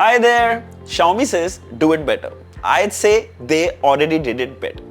Hi there, Xiaomi says do it better. I'd say they already did it better.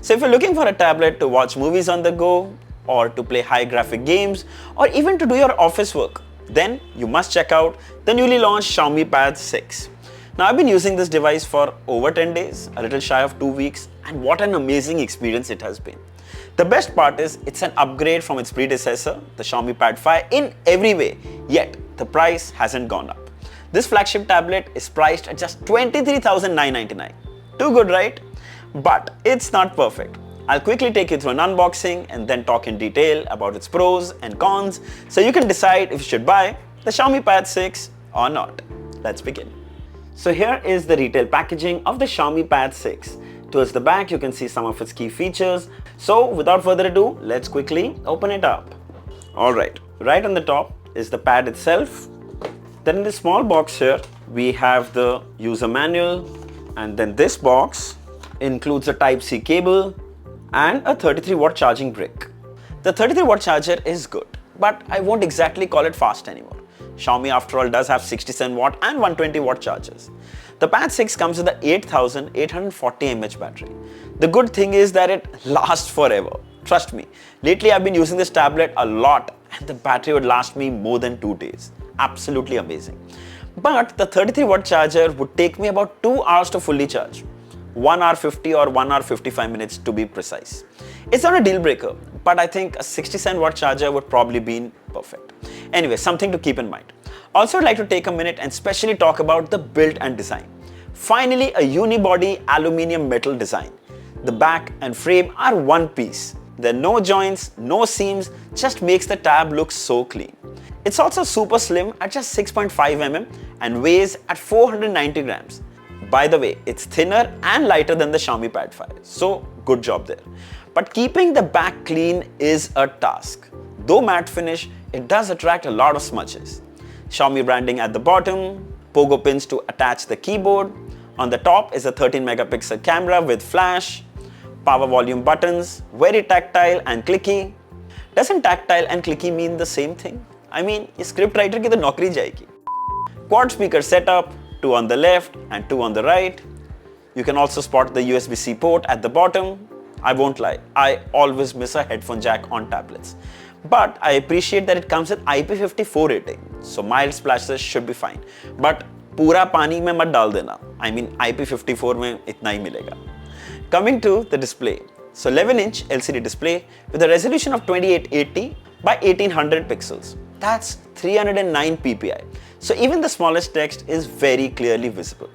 So if you're looking for a tablet to watch movies on the go, or to play high graphic games, or even to do your office work, then you must check out the newly launched Xiaomi Pad 6. Now I've been using this device for over 10 days, a little shy of 2 weeks, and what an amazing experience it has been. The best part is it's an upgrade from its predecessor, the Xiaomi Pad 5, in every way, yet the price hasn't gone up. This flagship tablet is priced at just 23,999. Too good, right? But it's not perfect. I'll quickly take you through an unboxing and then talk in detail about its pros and cons so you can decide if you should buy the Xiaomi Pad 6 or not. Let's begin. So here is the retail packaging of the Xiaomi Pad 6. Towards the back you can see some of its key features. So without further ado, let's quickly open it up. Alright, right on the top is the pad itself. Then in this small box here, we have the user manual, and then this box includes a Type-C cable and a 33-watt charging brick. The 33-watt charger is good, but I won't exactly call it fast anymore. Xiaomi after all does have 67-watt and 120-watt chargers. The Pad 6 comes with a 8840 mAh battery. The good thing is that it lasts forever. Trust me, lately I've been using this tablet a lot and the battery would last me more than 2 days. Absolutely amazing. But the 33-watt charger would take me about 2 hours to fully charge. 1 hour 50 or 1 hour 55 minutes to be precise. It's not a deal breaker, but I think a 67-watt charger would probably be perfect. Anyway, something to keep in mind. Also, I'd like to take a minute and specially talk about the build and design. Finally, a unibody aluminium metal design. The back and frame are one piece. There are no joints, no seams, just makes the tab look so clean. It's also super slim at just 6.5 mm and weighs at 490 grams. By the way, it's thinner and lighter than the Xiaomi Pad 5, so good job there. But keeping the back clean is a task. Though matte finish, it does attract a lot of smudges. Xiaomi branding at the bottom, pogo pins to attach the keyboard. On the top is a 13 megapixel camera with flash, power volume buttons, very tactile and clicky. Doesn't tactile and clicky mean the same thing? I mean, ये script writer की तो नौकरी जाएगी. Quad speaker setup, 2 on the left and 2 on the right. You can also spot the USB-C port at the bottom. I won't lie, I always miss a headphone jack on tablets. But I appreciate that it comes with IP54 rating, so mild splashes should be fine. But पूरा पानी में मत डाल देना. I mean, IP54 में इतना ही मिलेगा. Coming to the display. So 11-inch LCD display with a resolution of 2880 by 1800 pixels. That's 309 ppi. So even the smallest text is very clearly visible.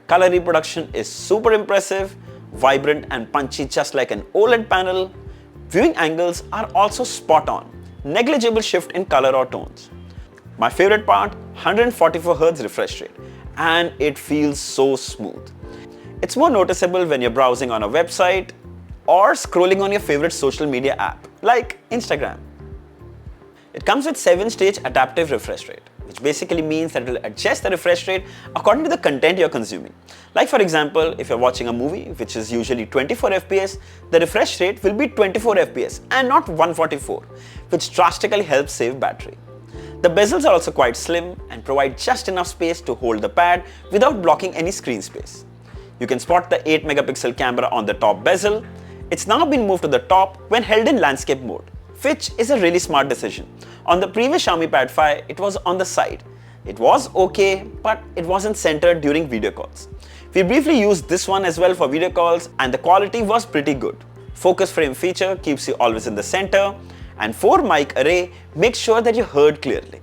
Color reproduction is super impressive, vibrant and punchy just like an OLED panel. Viewing angles are also spot on. Negligible shift in color or tones. My favorite part, 144 Hz refresh rate, and it feels so smooth. It's more noticeable when you're browsing on a website or scrolling on your favorite social media app like Instagram. It comes with 7-stage adaptive refresh rate, which basically means that it will adjust the refresh rate according to the content you're consuming. Like for example, if you're watching a movie which is usually 24 FPS, the refresh rate will be 24 FPS and not 144, which drastically helps save battery. The bezels are also quite slim and provide just enough space to hold the pad without blocking any screen space. You can spot the 8 megapixel camera on the top bezel. It's now been moved to the top when held in landscape mode, which is a really smart decision. On the previous Xiaomi Pad 5, it was on the side. It was okay, but it wasn't centered during video calls. We briefly used this one as well for video calls and the quality was pretty good. Focus frame feature keeps you always in the center, and 4 mic array makes sure that you're heard clearly.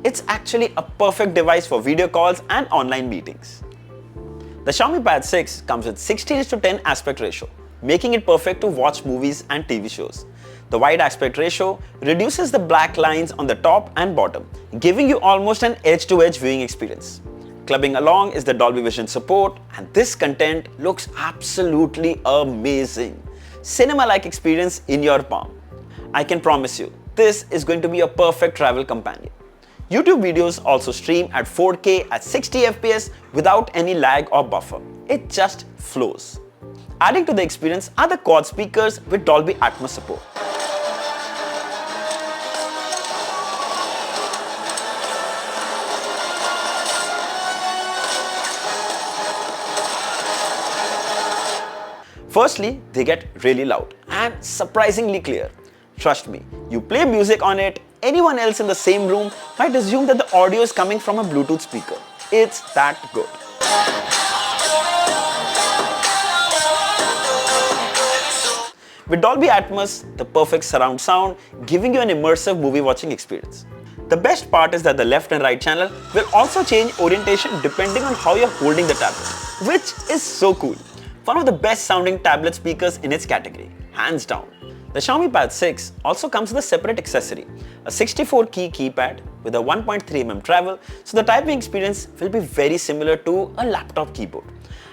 It's actually a perfect device for video calls and online meetings. The Xiaomi Pad 6 comes with 16:10 aspect ratio, making it perfect to watch movies and TV shows. The wide aspect ratio reduces the black lines on the top and bottom, giving you almost an edge-to-edge viewing experience. Clubbing along is the Dolby Vision support, and this content looks absolutely amazing. Cinema-like experience in your palm. I can promise you, this is going to be a perfect travel companion. YouTube videos also stream at 4K at 60 FPS without any lag or buffer. It just flows. Adding to the experience are the quad speakers with Dolby Atmos support. Firstly, they get really loud and surprisingly clear. Trust me, you play music on it, anyone else in the same room might assume that the audio is coming from a Bluetooth speaker. It's that good. With Dolby Atmos, the perfect surround sound, giving you an immersive movie watching experience. The best part is that the left and right channel will also change orientation depending on how you're holding the tablet, which is so cool. One of the best sounding tablet speakers in its category, hands down. The Xiaomi Pad 6 also comes with a separate accessory, a 64-key keypad with a 1.3mm travel, so the typing experience will be very similar to a laptop keyboard.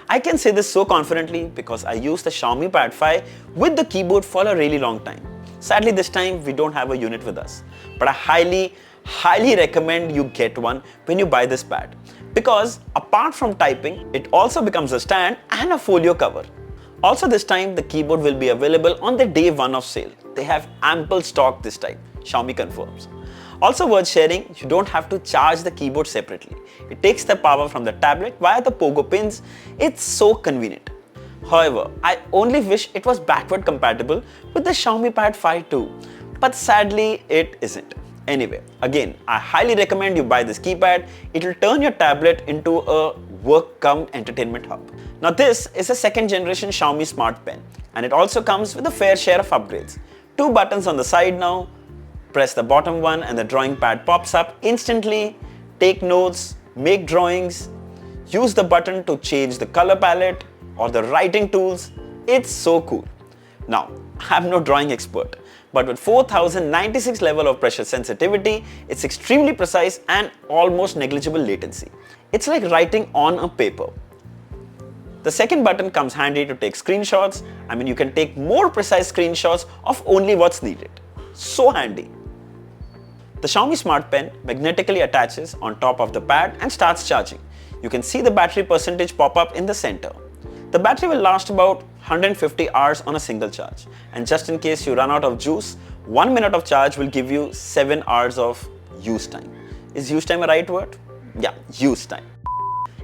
I can say this so confidently because I used the Xiaomi Pad 5 with the keyboard for a really long time. Sadly, this time we don't have a unit with us, but I highly recommend you get one when you buy this pad, because apart from typing, it also becomes a stand and a folio cover. Also this time, the keyboard will be available on the day 1 of sale. They have ample stock this time, Xiaomi confirms. Also worth sharing, you don't have to charge the keyboard separately. It takes the power from the tablet via the pogo pins. It's so convenient. However, I only wish it was backward compatible with the Xiaomi Pad 5 too, but sadly it isn't. Anyway, again, I highly recommend you buy this keypad. It will turn your tablet into a work-cum-entertainment hub. Now this is a second generation Xiaomi Smart Pen, and it also comes with a fair share of upgrades. 2 buttons on the side now. Press the bottom one and the drawing pad pops up instantly. Take notes, make drawings, use the button to change the color palette or the writing tools. It's so cool. Now, I'm no drawing expert, but with 4096 level of pressure sensitivity, it's extremely precise and almost negligible latency. It's like writing on a paper. The second button comes handy to take screenshots. I mean, you can take more precise screenshots of only what's needed. So handy. The Xiaomi Smart Pen magnetically attaches on top of the pad and starts charging. You can see the battery percentage pop up in the center. The battery will last about 150 hours on a single charge. And just in case you run out of juice, 1 minute of charge will give you 7 hours of use time. Is use time a right word? Yeah, use time.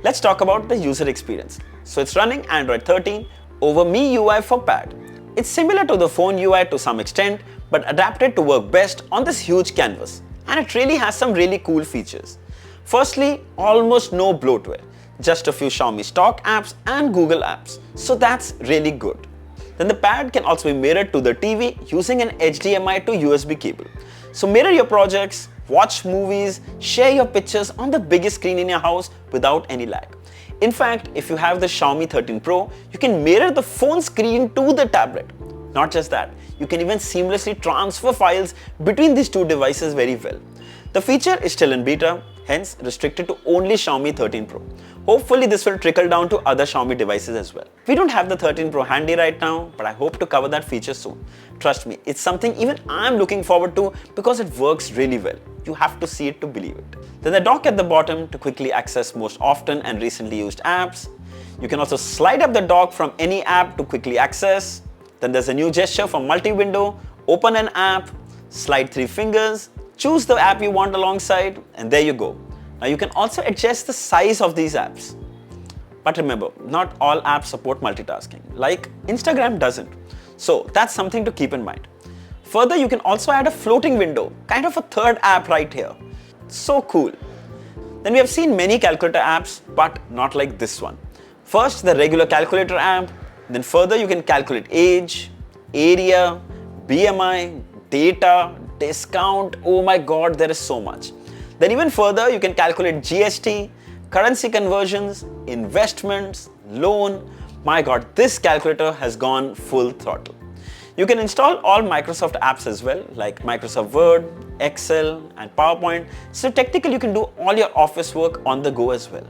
Let's talk about the user experience. So it's running Android 13 over MIUI for Pad. It's similar to the phone UI to some extent, but adapted to work best on this huge canvas. And it really has some really cool features. Firstly, almost no bloatware, just a few Xiaomi stock apps and Google apps. So that's really good. Then the pad can also be mirrored to the TV using an HDMI to USB cable. So mirror your projects, watch movies, share your pictures on the biggest screen in your house without any lag. In fact, if you have the Xiaomi 13 Pro, you can mirror the phone screen to the tablet. Not just that, you can even seamlessly transfer files between these two devices very well. The feature is still in beta, hence restricted to only Xiaomi 13 Pro. Hopefully this will trickle down to other Xiaomi devices as well. We don't have the 13 Pro handy right now, but I hope to cover that feature soon. Trust me, it's something even I'm looking forward to because it works really well. You have to see it to believe it. Then the dock at the bottom to quickly access most often and recently used apps. You can also slide up the dock from any app to quickly access. Then there's a new gesture for multi-window, open an app, slide 3 fingers, choose the app you want alongside, and there you go. Now you can also adjust the size of these apps. But remember, not all apps support multitasking, like Instagram doesn't. So that's something to keep in mind. Further, you can also add a floating window, kind of a third app right here. So cool. Then we have seen many calculator apps, but not like this one. First, the regular calculator app. Then further, you can calculate age, area, BMI, data, discount. Oh my god, there is so much. Then even further, you can calculate GST, currency conversions, investments, loan. My god, this calculator has gone full throttle. You can install all Microsoft apps as well, like Microsoft Word, Excel, and PowerPoint. So technically, you can do all your office work on the go as well.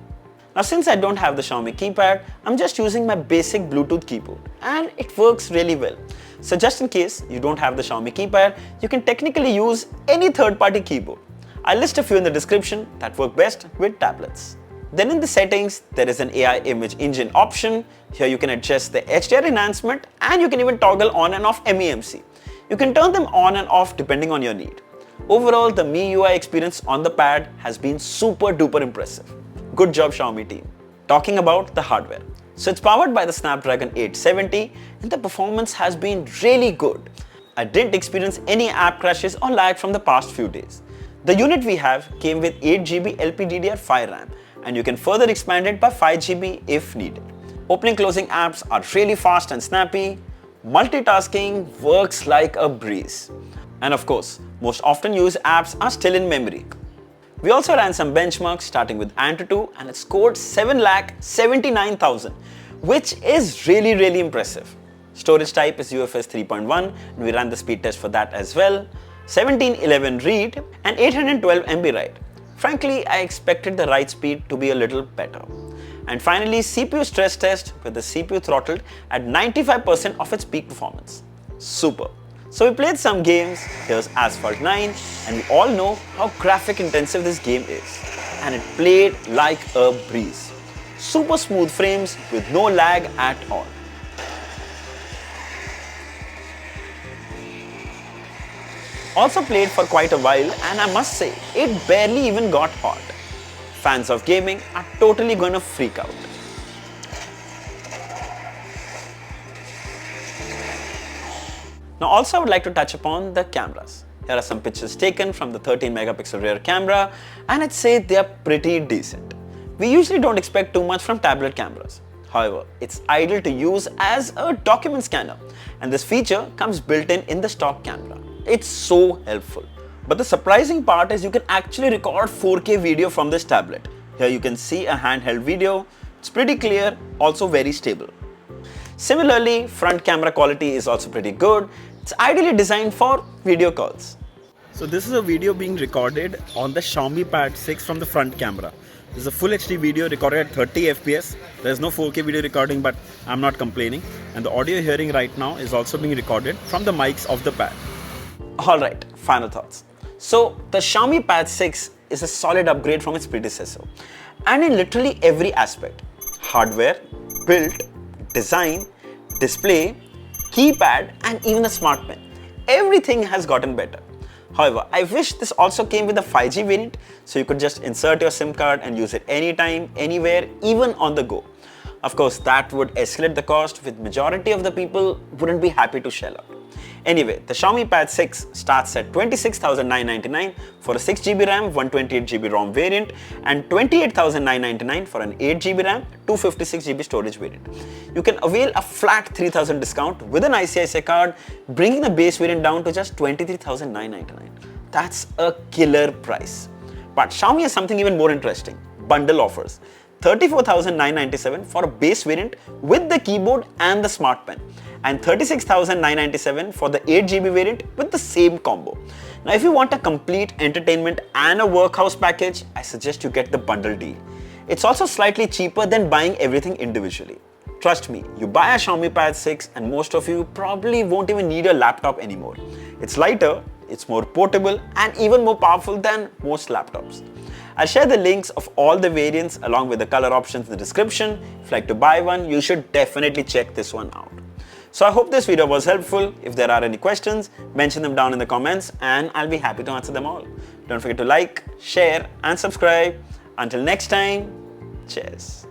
Now, since I don't have the Xiaomi keypad, I'm just using my basic Bluetooth keyboard, and it works really well. So just in case you don't have the Xiaomi keypad, you can technically use any third-party keyboard. I'll list a few in the description that work best with tablets. Then in the settings, there is an AI image engine option. Here you can adjust the HDR enhancement, and you can even toggle on and off MEMC. You can turn them on and off depending on your need. Overall, the MIUI experience on the pad has been super duper impressive. Good job, Xiaomi team. Talking about the hardware. So it's powered by the Snapdragon 870 and the performance has been really good. I didn't experience any app crashes or lag from the past few days. The unit we have came with 8GB LPDDR5 RAM and you can further expand it by 5GB if needed. Opening closing apps are really fast and snappy. Multitasking works like a breeze. And of course, most often used apps are still in memory. We also ran some benchmarks starting with Antutu and it scored 7,79,000, which is really impressive. Storage type is UFS 3.1 and we ran the speed test for that as well. 1711 read and 812 MB write. Frankly, I expected the write speed to be a little better. And finally, CPU stress test with the CPU throttled at 95% of its peak performance. Super. So we played some games. Here's Asphalt 9 and we all know how graphic intensive this game is. And it played like a breeze. Super smooth frames with no lag at all. Also played for quite a while and I must say, it barely even got hot. Fans of gaming are totally gonna freak out. Now also I would like to touch upon the cameras. Here are some pictures taken from the 13 megapixel rear camera and I'd say they are pretty decent. We usually don't expect too much from tablet cameras. However, it's ideal to use as a document scanner and this feature comes built in the stock camera. It's so helpful. But the surprising part is you can actually record 4K video from this tablet. Here you can see a handheld video. It's pretty clear, also very stable. Similarly, front camera quality is also pretty good. It's ideally designed for video calls. So this is a video being recorded on the Xiaomi Pad 6 from the front camera. This is a full HD video recorded at 30 FPS. There's no 4K video recording, but I'm not complaining. And the audio you're hearing right now is also being recorded from the mics of the pad. Alright, final thoughts. So the Xiaomi Pad 6 is a solid upgrade from its predecessor. And in literally every aspect. Hardware, build, design, display, keypad and even the smart pen. Everything has gotten better. However, I wish this also came with a 5G variant so you could just insert your SIM card and use it anytime, anywhere, even on the go. Of course, that would escalate the cost with majority of the people wouldn't be happy to shell out. Anyway, the Xiaomi Pad 6 starts at 26,999 for a 6GB RAM, 128GB ROM variant and 28,999 for an 8GB RAM, 256GB storage variant. You can avail a flat 3,000 discount with an ICICI card, bringing the base variant down to just 23,999. That's a killer price. But Xiaomi has something even more interesting, bundle offers. 34,997 for a base variant with the keyboard and the smart pen and 36,997 for the 8GB variant with the same combo. Now if you want a complete entertainment and a workhouse package, I suggest you get the bundle deal. It's also slightly cheaper than buying everything individually. Trust me, you buy a Xiaomi Pad 6 and most of you probably won't even need a laptop anymore. It's lighter, it's more portable and even more powerful than most laptops. I'll share the links of all the variants along with the color options in the description. If you'd like to buy one, you should definitely check this one out. So I hope this video was helpful. If there are any questions, mention them down in the comments and I'll be happy to answer them all. Don't forget to like, share and subscribe. Until next time, cheers.